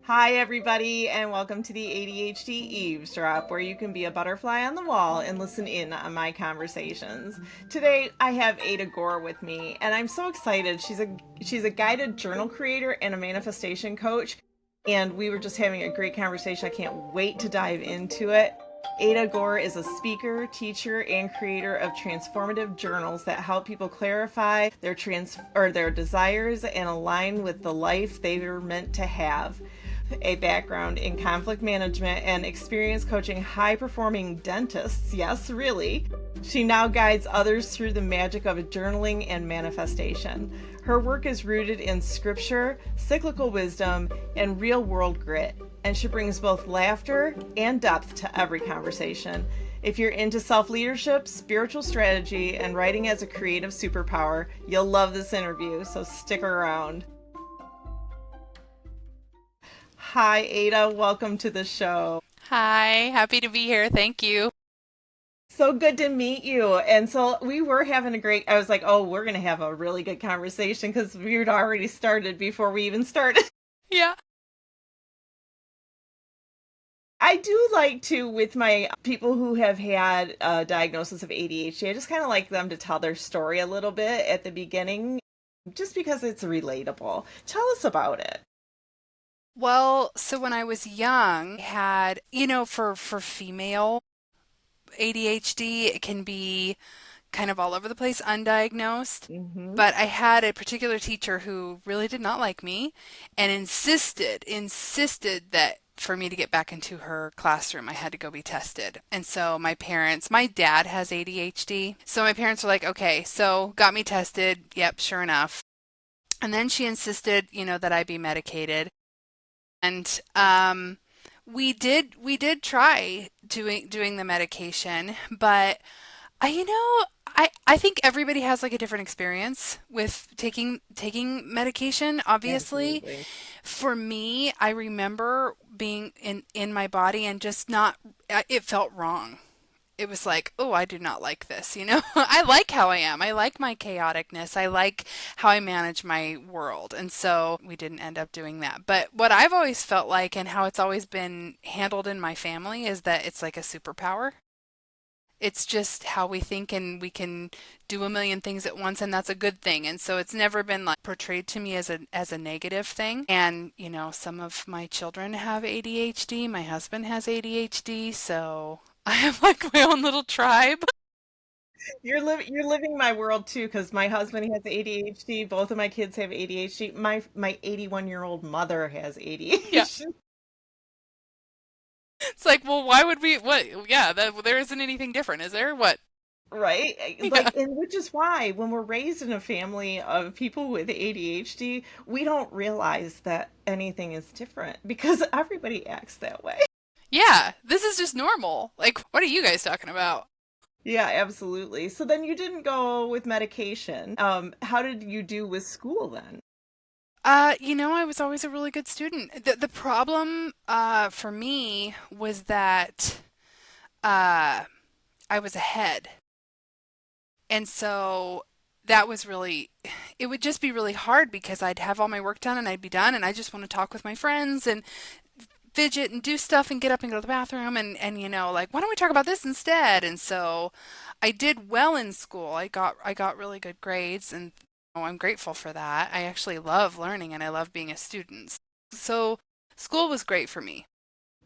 Hi, everybody, and welcome to the ADHD Eavesdrop, where you can be a butterfly on the wall and listen in on my conversations. Today, I have Ada Gore with me, and I'm so excited. She's a guided journal creator and a manifestation coach, and we were just having a great conversation. I can't wait to dive into it. Ada Gore is a speaker, teacher, and creator of transformative journals that help people clarify their desires and align with the life they were meant to have. A background in conflict management and experience coaching high-performing dentists, yes, really, she now guides others through the magic of journaling and manifestation. Her work is rooted in scripture, cyclical wisdom, and real-world grit, and she brings both laughter and depth to every conversation. If you're into self-leadership, spiritual strategy, and writing as a creative superpower, you'll love this interview, so stick around. Hi, Ada. Welcome to the show. Hi, happy to be here. Thank you. So good to meet you. And so we were having I was like, oh, we're going to have a really good conversation because we had already started before we even started. Yeah. I do like to, with my people who have had a diagnosis of ADHD, I just kind of like them to tell their story a little bit at the beginning, just because it's relatable. Tell us about it. Well, so when I was young, I had, for female ADHD, it can be kind of all over the place, undiagnosed. Mm-hmm. But I had a particular teacher who really did not like me and insisted that for me to get back into her classroom, I had to go be tested. And so my dad has ADHD. So my parents were like, okay, so got me tested. Yep, sure enough. And then she insisted, that I be medicated. And we did try doing the medication, but I think everybody has like a different experience with taking medication, obviously. Absolutely. For me, I remember being in my body and just not it felt wrong. It was like, oh, I do not like this. I like how I am. I like my chaoticness. I like how I manage my world. And so we didn't end up doing that. But what I've always felt like and how it's always been handled in my family is that it's like a superpower. It's just how we think and we can do a million things at once and that's a good thing. And so it's never been like portrayed to me as a negative thing. And, some of my children have ADHD, my husband has ADHD, so I have like my own little tribe. You're living my world too, because my husband has ADHD. Both of my kids have ADHD. My 81-year-old mother has Yeah. ADHD. It's like, well, why would we what yeah, there isn't anything different, is there? What? Right? Yeah. Like, and which is why when we're raised in a family of people with ADHD, we don't realize that anything is different because everybody acts that way. Yeah, this is just normal. Like, what are you guys talking about? Yeah, absolutely. So then you didn't go with medication. How did you do with school then? I was always a really good student. The problem for me was that uh I was ahead. And so that was really it would just be really hard because I'd have all my work done and I'd be done and I just want to talk with my friends and fidget and do stuff and get up and go to the bathroom and like why don't we talk about this instead? And so I did well in school. I got really good grades and I'm grateful for that. I actually love learning and I love being a student. So school was great for me.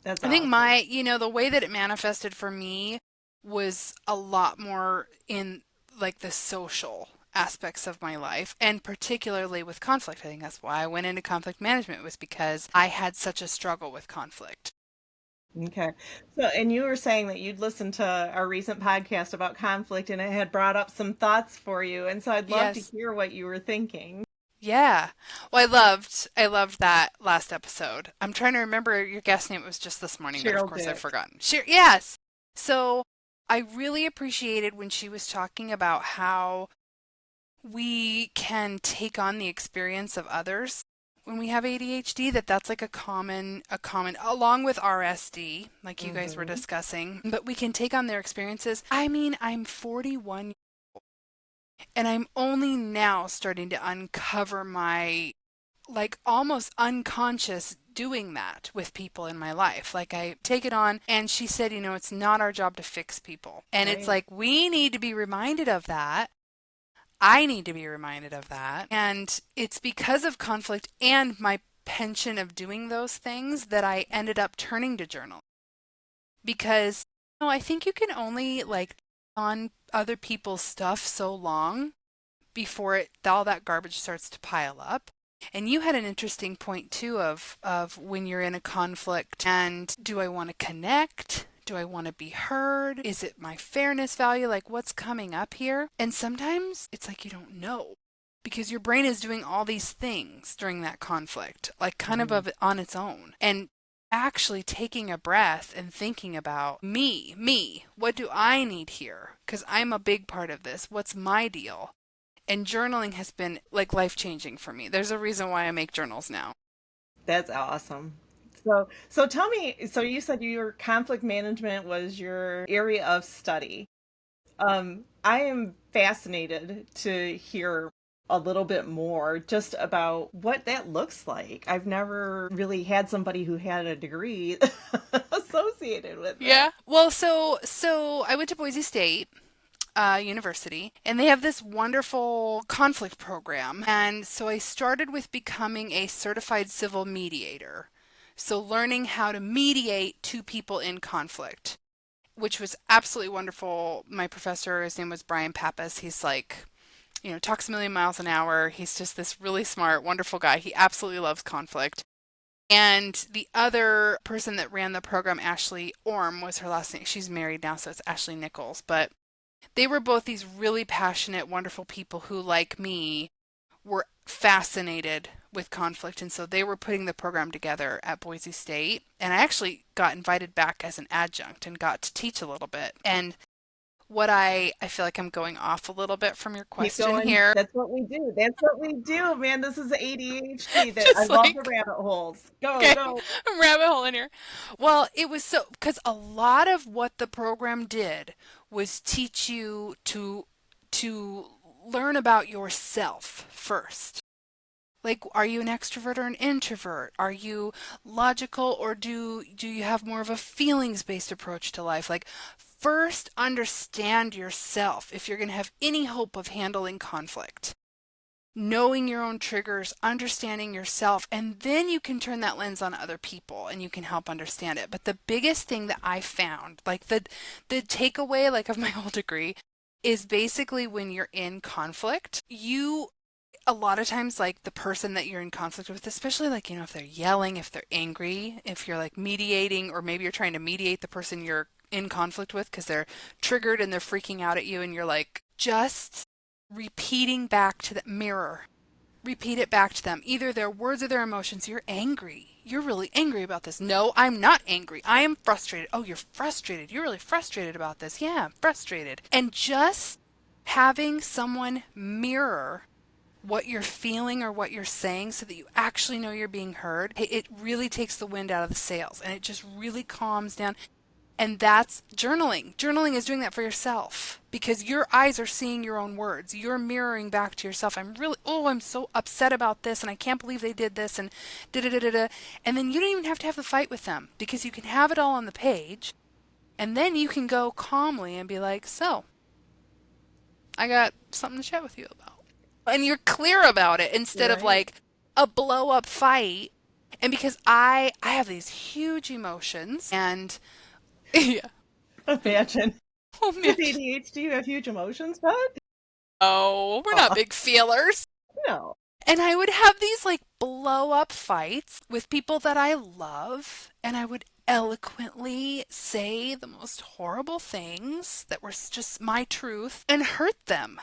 That's I think awesome. the way that it manifested for me was a lot more in like the social aspects of my life and particularly with conflict. I think that's why I went into conflict management was because I had such a struggle with conflict. Okay. So, and you were saying that you'd listened to our recent podcast about conflict and it had brought up some thoughts for you. And so I'd love to Yes. hear what you were thinking. Yeah. Well, I loved that last episode. I'm trying to remember your guest name. It was just this morning, but of Cheryl course I've Dick. forgotten. Sure. Yes. So I really appreciated when she was talking about how we can take on the experience of others when we have ADHD, that's like a common along with RSD like you guys were Mm-hmm. discussing, but we can take on their experiences. I mean, I'm 41 and I'm only now starting to uncover my like almost unconscious doing that with people in my life. Like I take it on, and she said, it's not our job to fix people. And it's Right. like we need to be reminded of that. I need to be reminded of that. And it's because of conflict and my penchant of doing those things that I ended up turning to journal. Because I think you can only like on other people's stuff so long before all that garbage starts to pile up. And you had an interesting point too of when you're in a conflict and do I want to connect? Do I want to be heard? Is it my fairness value? Like what's coming up here? And sometimes it's like you don't know because your brain is doing all these things during that conflict, like kind Mhm. of on its own. And actually taking a breath and thinking about me, what do I need here? Because I'm a big part of this. What's my deal? And journaling has been like life changing for me. There's a reason why I make journals now. That's awesome. So tell me, so you said your conflict management was your area of study. I am fascinated to hear a little bit more just about what that looks like. I've never really had somebody who had a degree associated with it. Yeah. Well, so I went to Boise State University, and they have this wonderful conflict program. And so I started with becoming a certified civil mediator. So learning how to mediate two people in conflict, which was absolutely wonderful. My professor, his name was Brian Pappas. He's like, talks a million miles an hour. He's just this really smart, wonderful guy. He absolutely loves conflict. And the other person that ran the program, Ashley Orm, was her last name. She's married now, so it's Ashley Nichols. But they were both these really passionate, wonderful people who, like me, were fascinated with conflict. And so they were putting the program together at Boise State. And I actually got invited back as an adjunct and got to teach a little bit. And I feel like I'm going off a little bit from your Keep question going. here. That's what we do. That's what we do, man. This is ADHD that I Just love the like, rabbit holes. Go, okay, go. I'm rabbit hole in here. Well, it was so because a lot of what the program did was teach you to learn about yourself first. Like, are you an extrovert or an introvert? Are you logical or do you have more of a feelings-based approach to life? Like, first understand yourself if you're going to have any hope of handling conflict. Knowing your own triggers, understanding yourself, and then you can turn that lens on other people and you can help understand it. But the biggest thing that I found, like the takeaway like of my whole degree is basically when you're in conflict, you a lot of times like the person that you're in conflict with, especially like if they're yelling, if they're angry, if you're like mediating or maybe you're trying to mediate the person you're in conflict with because they're triggered and they're freaking out at you and you're like just repeating back to the mirror. Repeat it back to them, either their words or their emotions. You're angry. You're really angry about this. No, I'm not angry. I am frustrated. Oh, you're frustrated. You're really frustrated about this. Yeah, I'm frustrated. And just having someone mirror what you're feeling or what you're saying so that you actually know you're being heard, it really takes the wind out of the sails and it just really calms down. And that's journaling. Journaling is doing that for yourself because your eyes are seeing your own words. You're mirroring back to yourself. I'm so upset about this and I can't believe they did this and da da da da da. And then you don't even have to have the fight with them because you can have it all on the page and then you can go calmly and be like, so I got something to chat with you about. And you're clear about it instead of Right. like a blow up fight. And because I have these huge emotions and yeah. Imagine. Oh With man. ADHD, you have huge emotions, bud? Oh, we're not Oh, big feelers. no. And I would have these like blow up fights with people that I love, and I would eloquently say the most horrible things that were just my truth and hurt them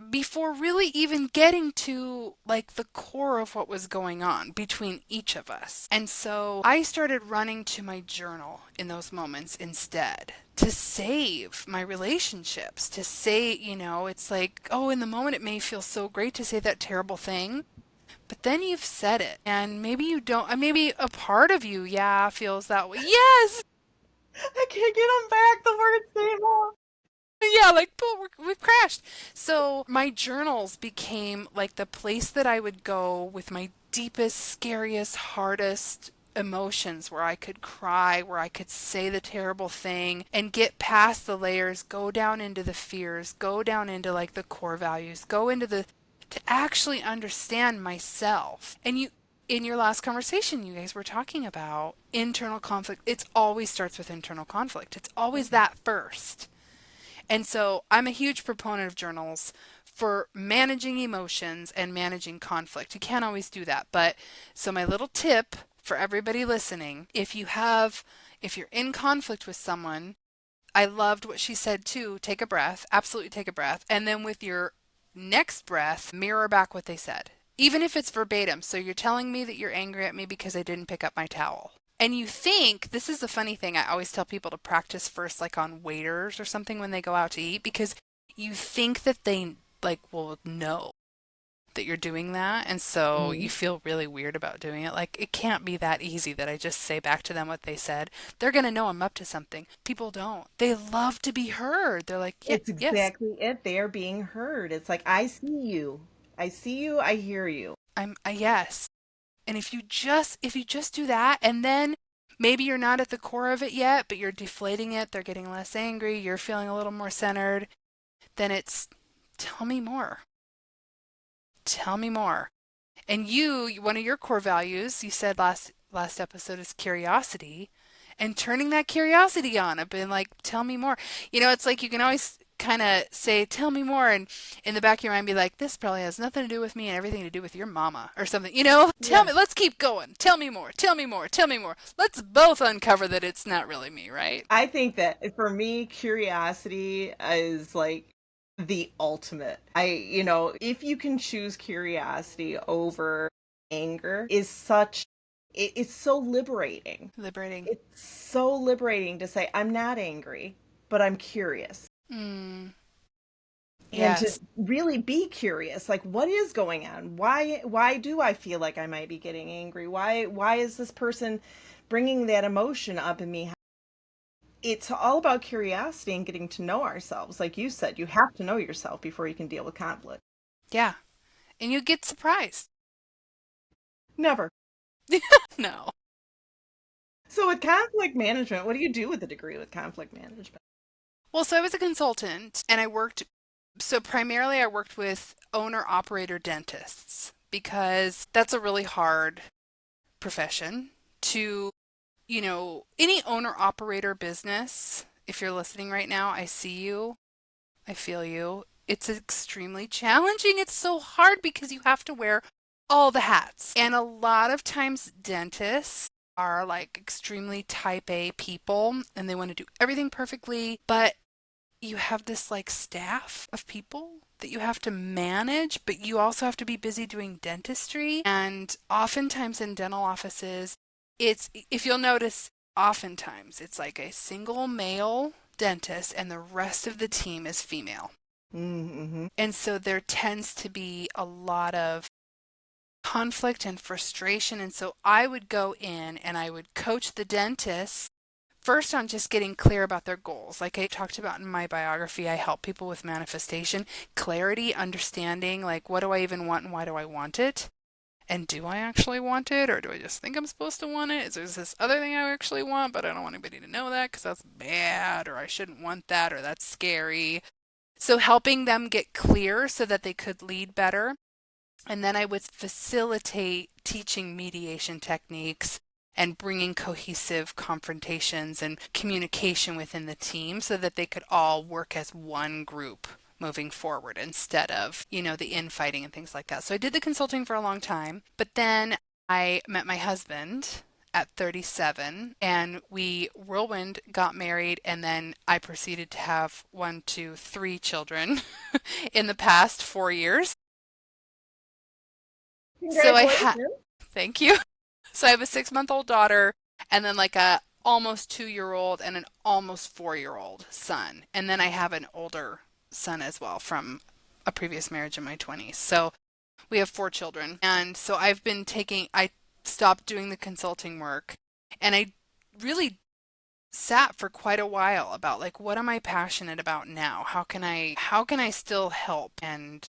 before really even getting to like the core of what was going on between each of us. And so I started running to my journal in those moments instead to save my relationships, to say, it's like, oh, in the moment it may feel so great to say that terrible thing, but then you've said it and maybe you don't, maybe a part of you, yeah, feels that way. Yes. I can't get them back. The words came out. Yeah, like, we've crashed. So my journals became like the place that I would go with my deepest, scariest, hardest emotions, where I could cry, where I could say the terrible thing and get past the layers, go down into the fears, go down into like the core values, go into the to actually understand myself. And you in your last conversation, you guys were talking about internal conflict. It always starts with internal conflict. It's always that first. And so I'm a huge proponent of journals for managing emotions and managing conflict. You can't always do that. But so my little tip for everybody listening, if you're in conflict with someone, I loved what she said too. Take a breath, absolutely take a breath. And then with your next breath, mirror back what they said. Even if it's verbatim. So you're telling me that you're angry at me because I didn't pick up my towel. And you think, this is the funny thing, I always tell people to practice first, like on waiters or something when they go out to eat, because you think that they like will know that you're doing that. And so you Mhm. feel really weird about doing it. Like, it can't be that easy that I just say back to them what they said. They're going to know I'm up to something. People don't. They love to be heard. They're like, yeah, It's yes, exactly it. They are being heard. It's like, I see you. I see you. I hear you. I'm a yes. And if you just do that, and then maybe you're not at the core of it yet, but you're deflating it, they're getting less angry, you're feeling a little more centered, then it's tell me more. Tell me more. And one of your core values, you said last episode, is curiosity, and turning that curiosity on. I've been like, tell me more. It's like you can always kind of say, tell me more, and in the back of your mind be like, this probably has nothing to do with me and everything to do with your mama or something. Tell Yeah. me, let's keep going. Tell me more. Tell me more. Tell me more. Let's both uncover that it's not really me, right? I think that for me, curiosity is like the ultimate. If you can choose curiosity over anger, it's so liberating. Liberating. It's so liberating to say, I'm not angry, but I'm curious. Mm, And to yes. really be curious, like, what is going on? Why do I feel like I might be getting angry? Why is this person bringing that emotion up in me? It's all about curiosity and getting to know ourselves. Like you said, you have to know yourself before you can deal with conflict. Yeah. And you get surprised. Never. No. So with conflict management, what do you do with a degree with conflict management? Well, so I was a consultant and primarily I worked with owner operator dentists because that's a really hard profession to, any owner operator business. If you're listening right now, I see you, I feel you. It's extremely challenging. It's so hard because you have to wear all the hats. And a lot of times dentists are like extremely type A people and they want to do everything perfectly, but you have this like staff of people that you have to manage, but you also have to be busy doing dentistry. And oftentimes in dental offices, if you'll notice, oftentimes it's like a single male dentist and the rest of the team is female. Mm-hmm. And so there tends to be a lot of conflict and frustration. And so I would go in and I would coach the dentists first on just getting clear about their goals. Like I talked about in my biography, I help people with manifestation, clarity, understanding, like what do I even want and why do I want it? And do I actually want it or do I just think I'm supposed to want it? Is there this other thing I actually want, but I don't want anybody to know that because that's bad or I shouldn't want that or that's scary. So helping them get clear so that they could lead better. And then I would facilitate teaching mediation techniques and bringing cohesive confrontations and communication within the team so that they could all work as one group moving forward instead of, the infighting and things like that. So I did the consulting for a long time, but then I met my husband at 37 and we whirlwind got married and then I proceeded to have one, two, three children in the past 4 years. So I had, Congratulations. thank you. So I have a 6-month-old daughter and then like a almost 2-year old and an almost 4-year old son. And then I have an older son as well from a previous marriage in my 20s. So we have 4 children. And so I stopped doing the consulting work and I really sat for quite a while about like what am I passionate about now? How can I still help and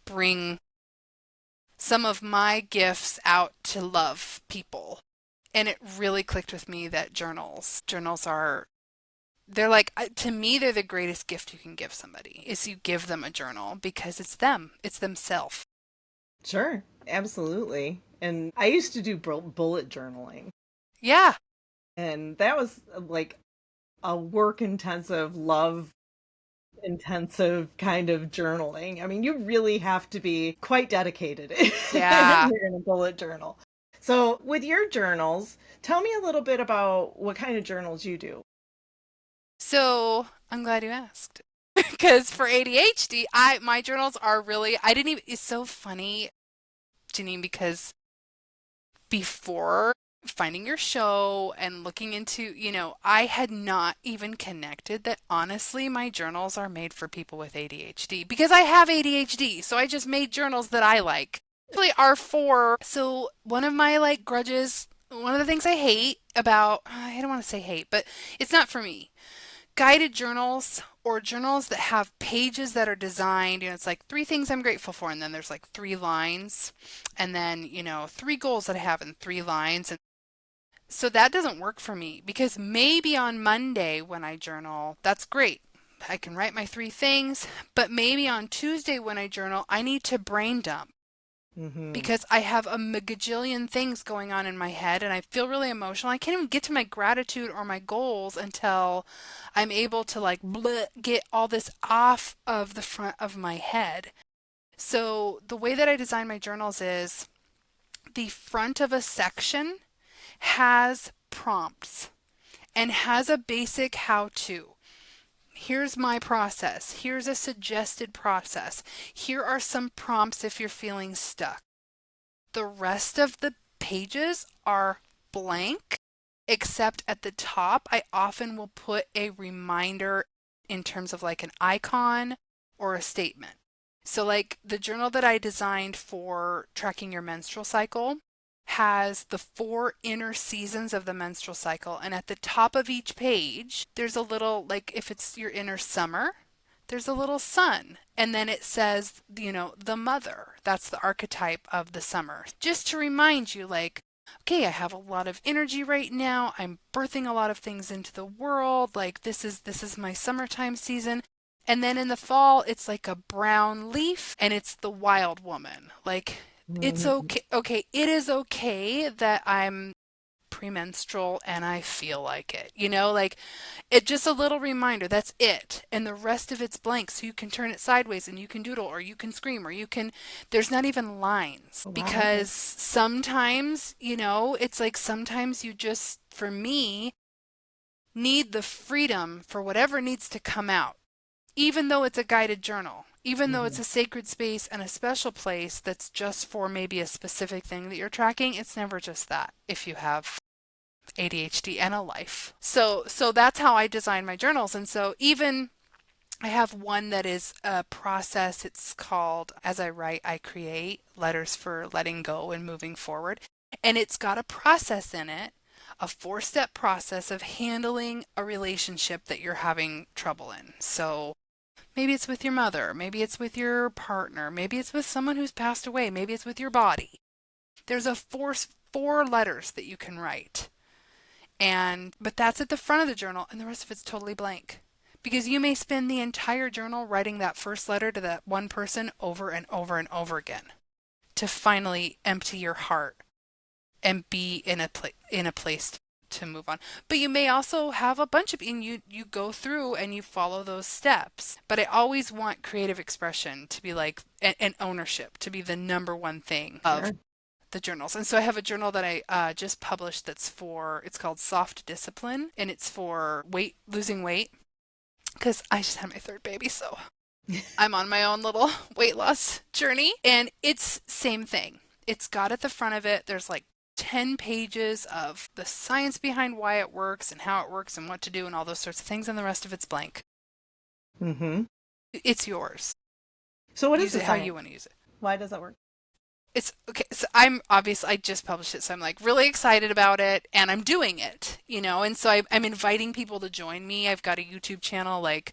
bring some of my gifts out to love people? And it really clicked with me that journals are they're like to me they're the greatest gift you can give somebody is you give them a journal because it's them, it's themselves. Sure, absolutely. And I used to do bullet journaling, Yeah. and that was like a work intensive, love intensive kind of journaling. I mean, you really have to be quite dedicated if Yeah. you're in a bullet journal. So, with your journals, tell me a little bit about what kind of journals you do. So I'm glad you asked. Because for ADHD, my journals are really I didn't even it's so funny, Janine, because before finding your show and looking into, I had not even connected that honestly my journals are made for people with ADHD because I have ADHD. So I just made journals that I like. Really are for so one of my like grudges, one of the things I hate about I don't want to say hate, but it's not for me guided journals or journals that have pages that are designed, it's like three things I'm grateful for, and then there's like three lines, and then, three goals that I have in three lines. And so that doesn't work for me because maybe on Monday when I journal, that's great. I can write my three things, but maybe on Tuesday when I journal, I need to brain dump Hmm. because I have a megajillion things going on in my head and I feel really emotional. I can't even get to my gratitude or my goals until I'm able to like get all this off of the front of my head. So the way that I design my journals is the front of a section has prompts and has a basic how to. Here's my process. Here's a suggested process. Here are some prompts if you're feeling stuck. The rest of the pages are blank, except at the top, I often will put a reminder in terms of like an icon or a statement. So, like the journal that I designed for tracking your menstrual cycle has the four inner seasons of the menstrual cycle. And at the top of each page, there's a little, like if it's your inner summer, there's a little sun. And then it says, the mother. That's the archetype of the summer. Just to remind you, like, okay, I have a lot of energy right now. I'm birthing a lot of things into the world. Like this is my summertime season. And then in the fall, it's like a brown leaf and it's the wild woman. Like it's Hmm. okay. Okay, it is okay that I'm premenstrual and I feel like it. Like it just a little reminder, that's it. And the rest of it's blank. So you can turn it sideways and you can doodle or you can scream or there's not even lines Wow. because sometimes, it's like sometimes you just, for me, need the freedom for whatever needs to come out, even though it's a guided journal. Even though it's Hmm. a sacred space and a special place that's just for maybe a specific thing that you're tracking, it's never just that if you have ADHD and a life. So that's how I design my journals. And so even I have one that is a process. It's called As I Write, I Create, Letters for Letting Go and Moving Forward. And it's got a process in it, a four-step process of handling a relationship that you're having trouble in. So maybe it's with your mother, maybe it's with your partner, maybe it's with someone who's passed away, maybe it's with your body. There's a four letters that you can write. But that's at the front of the journal and the rest of it's totally blank. Because you may spend the entire journal writing that first letter to that one person over and over and over again to finally empty your heart and be in a place to move on. But you may also have a bunch of and you go through and you follow those steps. But I always want creative expression to be like and ownership to be the number one thing of Sure. the journals. And so I have a journal that I just published it's called Soft Discipline, and it's for losing weight, because I just had my third baby, so I'm on my own little weight loss journey. And it's same thing. It's got at the front of it, there's like 10 pages of the science behind why it works and how it works and what to do and all those sorts of things, and the rest of it's blank. Hmm. It's yours. So, what is Use the it how you science? want to use it. Why does that work? It's okay. So I just published it. So I'm like really excited about it and I'm doing it, and so I'm inviting people to join me. I've got a YouTube channel like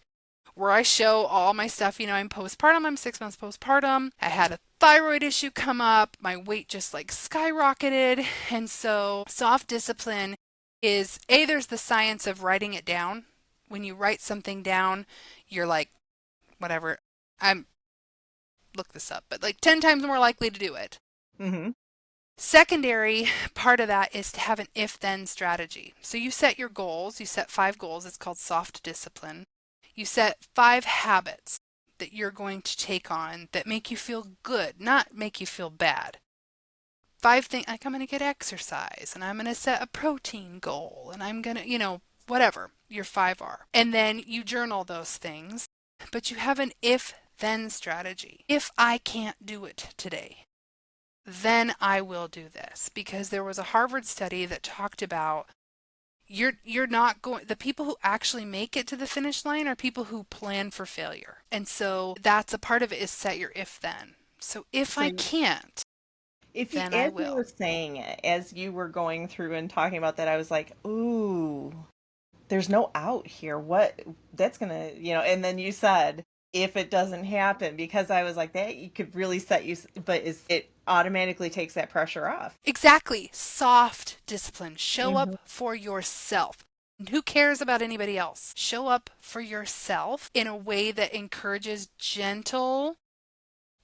where I show all my stuff. I'm postpartum. I'm 6 months postpartum. I had a thyroid issue come up. My weight just like skyrocketed. And so soft discipline is there's the science of writing it down. When you write something down, you're like, whatever. I'm look this up, but like 10 times more likely to do it. Mm-hmm. Secondary part of that is to have an if then strategy. So you set your goals, you set 5 goals, it's called soft discipline. You set 5 habits that you're going to take on that make you feel good, not make you feel bad. 5 things like I'm going to get exercise and I'm going to set a protein goal and I'm going to, whatever your 5 are. And then you journal those things, but you have an if then strategy. If I can't do it today, then I will do this, because there was a Harvard study that talked about you're not going the people who actually make it to the finish line are people who plan for failure. And so that's a part of it, is set your if then. So if I So can't, if you, then I as you will. were saying it, as you were going through and talking about that, I was like, ooh, there's no out here. What that's gonna, and then you said, if it doesn't happen, because I was like, that you could really set you, but it automatically takes that pressure off. Exactly. Soft discipline. Show Hmm. up for yourself. Who cares about anybody else? Show up for yourself in a way that encourages gentle,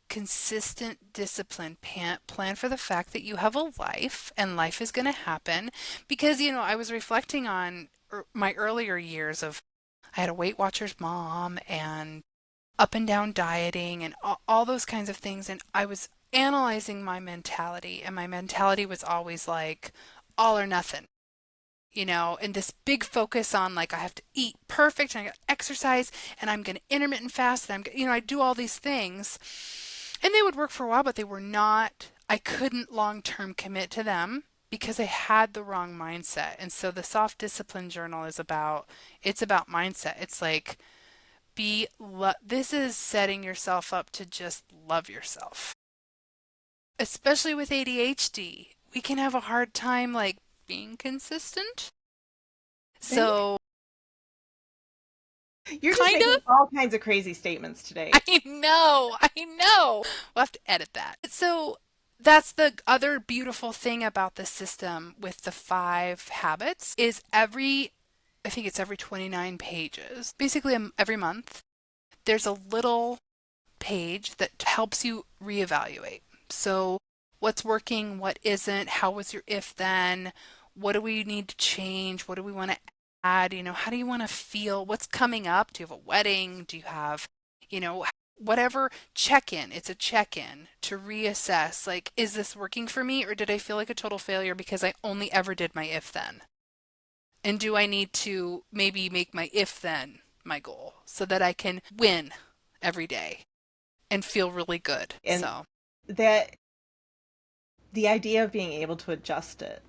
consistent discipline. Plan for the fact that you have a life and life is going to happen. Because, I was reflecting on my earlier years of I had a Weight Watchers mom and up and down dieting and all those kinds of things. And I was analyzing my mentality, and my mentality was always like all or nothing. And this big focus on like I have to eat perfect and I got to exercise and I'm going to intermittent fast and I do all these things and they would work for a while, but they were not, I couldn't long term commit to them because I had the wrong mindset. And so the soft discipline journal it's about mindset. It's like, this is setting yourself up to just love yourself. Especially with ADHD, we can have a hard time like being consistent. So, You're just kind making of. all kinds of crazy statements today. I know. We'll have to edit that. So, that's the other beautiful thing about the system with the 5 habits is I think it's every 29 pages. Basically, every month, there's a little page that helps you reevaluate. So, what's working, what isn't, how was your if then, what do we need to change, what do we want to add, how do you want to feel, what's coming up? Do you have a wedding? Do you have, whatever check in? It's a check in to reassess like, is this working for me or did I feel like a total failure because I only ever did my if then? And do I need to maybe make my if then my goal so that I can win every day and feel really good? And So, that the idea of being able to adjust it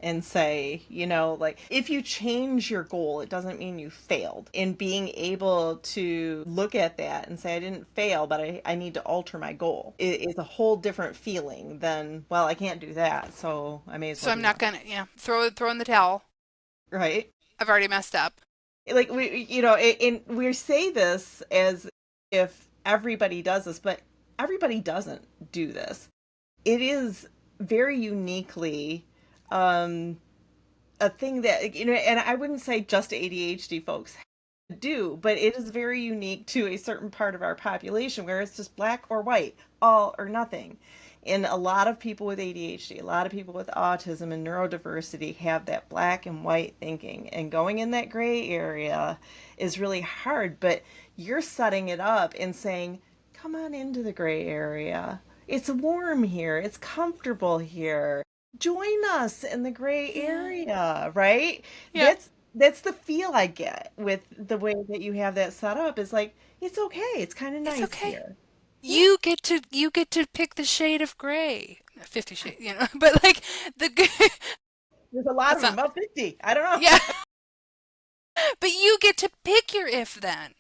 and say, like if you change your goal, it doesn't mean you failed. And being able to look at that and say, I didn't fail, but I need to alter my goal is a whole different feeling than, well, I can't do that, so I may as so well I'm do not that. gonna, throw in the towel. Right? I've already messed up. Like and we say this as if everybody does this, but everybody doesn't do this. It is very uniquely um a thing that and I wouldn't say just ADHD folks do, but it is very unique to a certain part of our population where it's just black or white, all or nothing. And a lot of people with ADHD, a lot of people with autism and neurodiversity have that black and white thinking. And going in that gray area is really hard, but you're setting it up and saying, come on into the gray area. It's warm here, it's comfortable here. Join us in the gray Yeah. area, right? Yeah. That's the feel I get with the way that you have that set up. Is like, it's okay. It's kind of It's nice okay. here. Yeah. You get to pick the shade of gray. 50 shades, but like the There's a lot that's of them, not about 50. I don't know. yeah, but you get to pick your if then.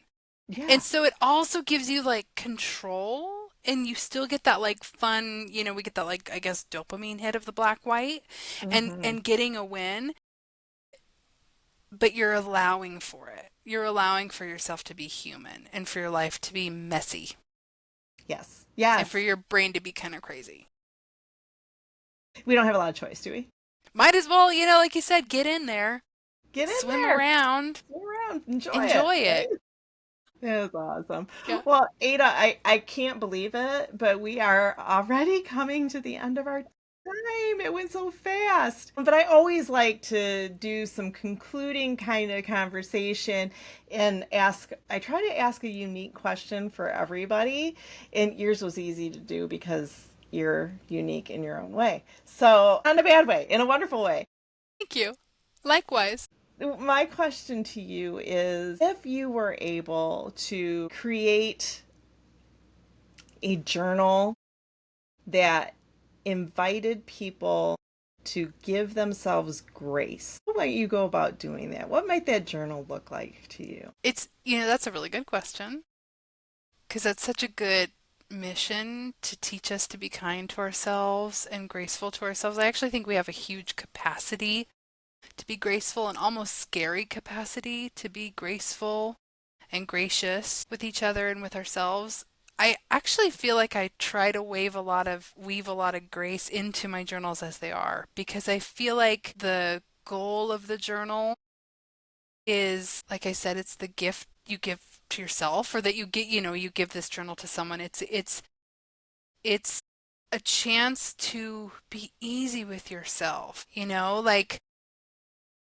Yeah. And so it also gives you like control and you still get that like fun, we get that like I guess dopamine hit of the black white Hmm. and getting a win, but you're allowing for it. You're allowing for yourself to be human and for your life to be messy Yes. and for Yes. your brain to be kind of crazy. We don't have a lot of choice, do we? Might as well, like you said, get in there, Get in swim there. around, Sit around. Enjoy it. enjoy Right? it. That is awesome. Yeah. Well, Ada, I can't believe it, but we are already coming to the end of our time. It went so fast. But I always like to do some concluding kind of conversation and I try to ask a unique question for everybody. And yours was easy to do because you're unique in your own way. So, not in a bad way, in a wonderful way. Thank you. Likewise. My question to you is if you were able to create a journal that invited people to give themselves grace, how might you go about doing that? What might that journal look like to you? That's a really good question because that's such a good mission to teach us to be kind to ourselves and graceful to ourselves. I actually think we have a huge capacity to be graceful and almost scary capacity to be graceful and gracious with each other and with ourselves. I actually feel like I try to weave a lot of grace into my journals as they are because I feel like the goal of the journal is, like I said, it's the gift you give to yourself or that you get, you give this journal to someone. It's a chance to be easy with yourself, like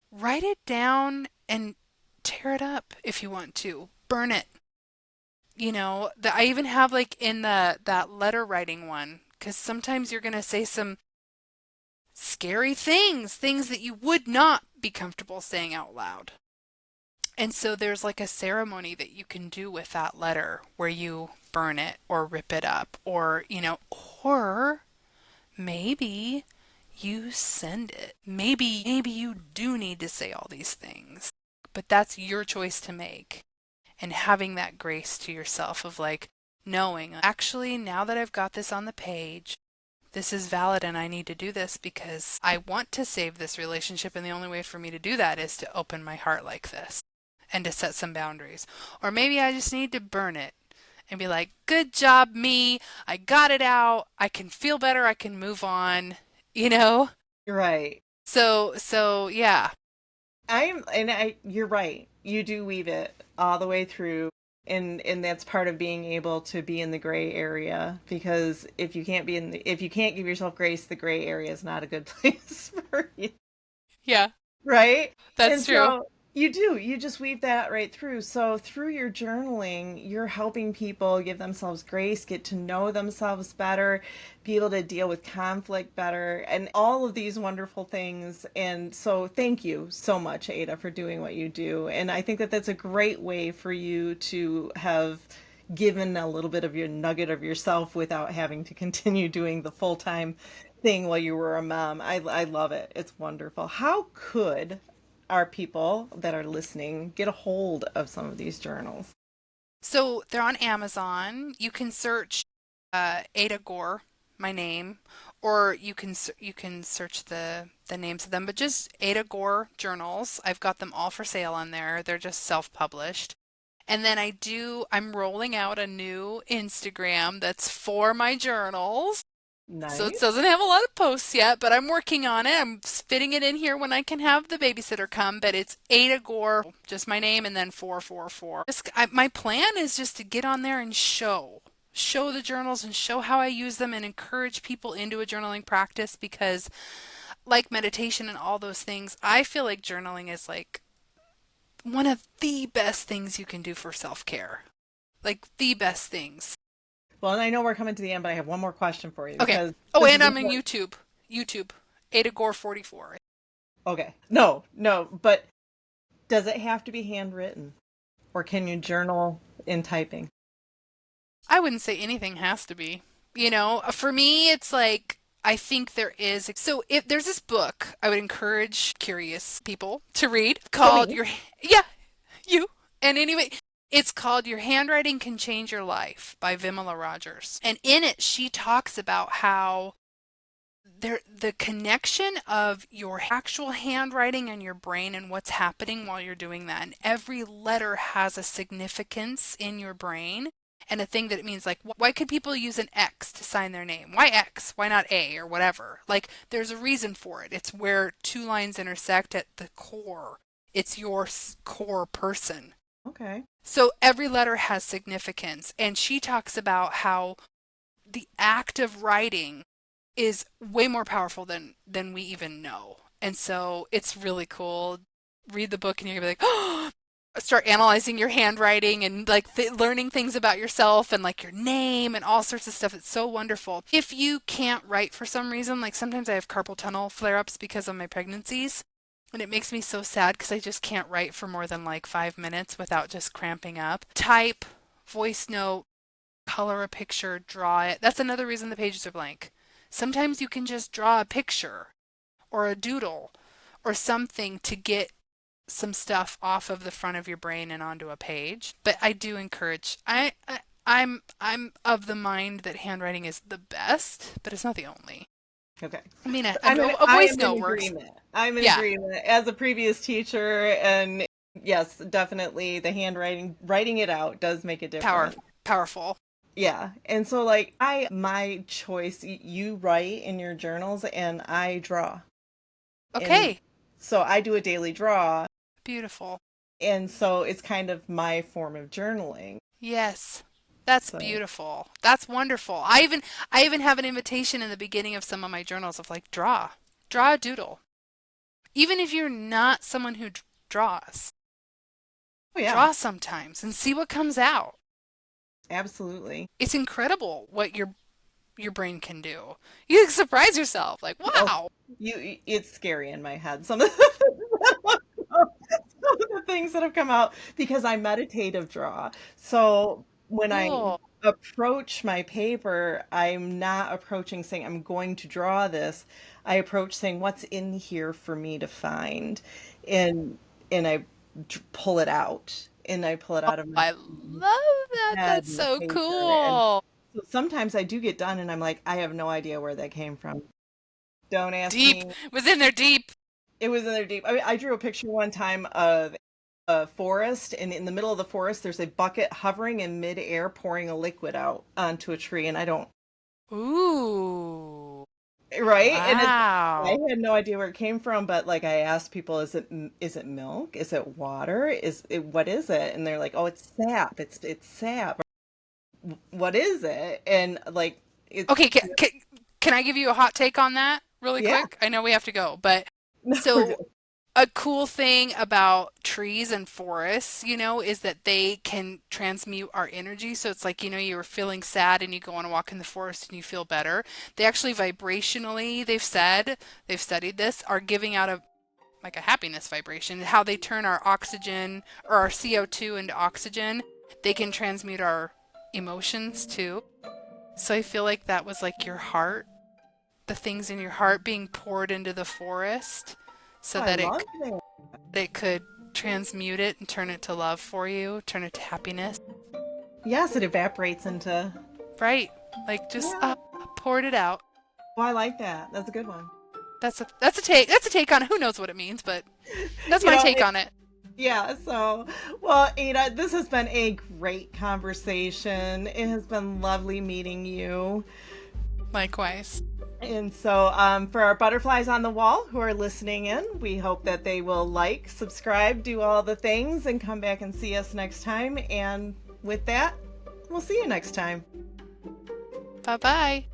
write it down and tear it up if you want to. Burn it. I even have like in that letter writing one, because sometimes you're gonna say some scary things that you would not be comfortable saying out loud. And so there's like a ceremony that you can do with that letter where you burn it or rip it up or maybe you send it. Maybe you do need to say all these things, but that's your choice to make. And having that grace to yourself of like knowing, actually, now that I've got this on the page, this is valid and I need to do this because I want to save this relationship. And the only way for me to do that is to open my heart like this and to set some boundaries. Or maybe I just need to burn it and be like, good job, me. I got it out. I can feel better. I can move on, you know? Right. So yeah. You're right. You do weave it all the way through. And that's part of being able to be in the gray area because if you can't give yourself grace, the gray area is not a good place for you. Yeah, Right? And that's true. so you just weave that right through. So through your journaling, you're helping people give themselves grace, get to know themselves better, be able to deal with conflict better, and all of these wonderful things. And so thank you so much, Ada, for doing what you do. And I think that that's a great way for you to have given a little bit of your nugget of yourself without having to continue doing the full-time thing while you were a mom. I love it. It's wonderful. How could our people that are listening get a hold of some of these journals? So they're on Amazon. You can search Ada Gore, my name, or you can search the names of them, but just Ada Gore journals. I've got them all for sale on there. They're just self-published. And then I'm rolling out a new Instagram that's for my journals. So it Nice. doesn't have a lot of posts yet, but I'm working on it. I'm fitting it in here when I can have the babysitter come, but it's Ada Gore, just my name and then 444. My plan is just to get on there and show the journals and show how I use them and encourage people into a journaling practice because like meditation and all those things, I feel like journaling is like one of the best things you can do for self-care. Like the best things. Well, and I know we're coming to the end, but I have one more question for you Okay. because Oh, this and is I'm on important. YouTube. YouTube. Ada Gore 44. Okay. No, no, but does it have to be handwritten or can you journal in typing? I wouldn't say anything has to be. For me, it's like I think there is. So if there's this book, I would encourage curious people to read So called me. Your, yeah, you. And anyway, It's called Your Handwriting Can Change Your Life by Vimala Rogers. And in it, she talks about how the connection of your actual handwriting and your brain and what's happening while you're doing that. And every letter has a significance in your brain and a thing that it means. Like, why could people use an X to sign their name? Why X? Why not A or whatever? Like, there's a reason for it. It's where two lines intersect at the core. It's your core person. Okay. So every letter has significance. And she talks about how the act of writing is way more powerful than we even know. And so it's really cool. Read the book and you're gonna be like, oh, start analyzing your handwriting and like learning things about yourself and like your name and all sorts of stuff. It's so wonderful. If you can't write for some reason, like sometimes I have carpal tunnel flare-ups because of my pregnancies. And it makes me so sad because I just can't write for more than like 5 minutes without just cramping up. Type, voice note, color a picture, draw it. That's another reason the pages are blank. Sometimes you can just draw a picture or a doodle or something to get some stuff off of the front of your brain and onto a page. But I do encourage. I'm of the mind that handwriting is the best, but it's not the only. Okay. I mean, I voice am note in works. agreement. I'm in Yeah, agreement. As a previous teacher, and yes, definitely the handwriting, writing it out does make a difference. powerful. Yeah. And so like my choice, you write in your journals and I draw. And Okay, so I do a daily draw. beautiful. And so it's kind of my form of journaling. Yes. That's So, beautiful. That's wonderful. I even have an invitation in the beginning of some of my journals of like draw. Draw a doodle. Even if you're not someone who draws, oh yeah, draw sometimes and see what comes out. absolutely. It's incredible what your brain can do. You surprise yourself like, Oh, wow. it's scary in my head. Some of the, some of the things that have come out because I meditative draw. So when I Cool. approach my paper, I'm not approaching saying I'm going to draw this. I approach saying what's in here for me to find, and I pull it out, and I pull it out of my I love that. head That's and the so paper, and cool. so sometimes I do get done, and I'm like, I have no idea where that came from. Don't ask Deep. me. Was in there deep. It was in there deep. I mean, I drew a picture one time of a forest, and in the middle of the forest, there's a bucket hovering in midair, pouring a liquid out onto a tree, and I don't, Ooh. right? And I Wow. had no idea where it came from, but like I asked people, is it milk? Is it water? Is it what is it? And they're like, oh, it's sap. It's sap. What is it? And like it's Okay, can I give you a hot take on that really yeah. quick? I know we have to go, but No, we're so good. a cool thing about trees and forests, is that they can transmute our energy. So it's like, you're feeling sad and you go on a walk in the forest and you feel better. They actually vibrationally, they've studied this, are giving out like a happiness vibration. How they turn our oxygen or our CO2 into oxygen, they can transmute our emotions too. So I feel like that was like your heart, the things in your heart being poured into the forest so Oh, I that love it. it could transmute it and turn it to love for you, turn it to happiness. Yes, it evaporates into Right? Like just yeah. poured it out. Oh, I like that. That's a good one. That's a take on it. Who knows what it means, but that's You my know, take on it. yeah, so, well, Ada, this has been a great conversation. It has been lovely meeting you. Likewise. And so, for our butterflies on the wall who are listening in, we hope that they will like, subscribe, do all the things, and come back and see us next time. And with that, we'll see you next time. Bye bye.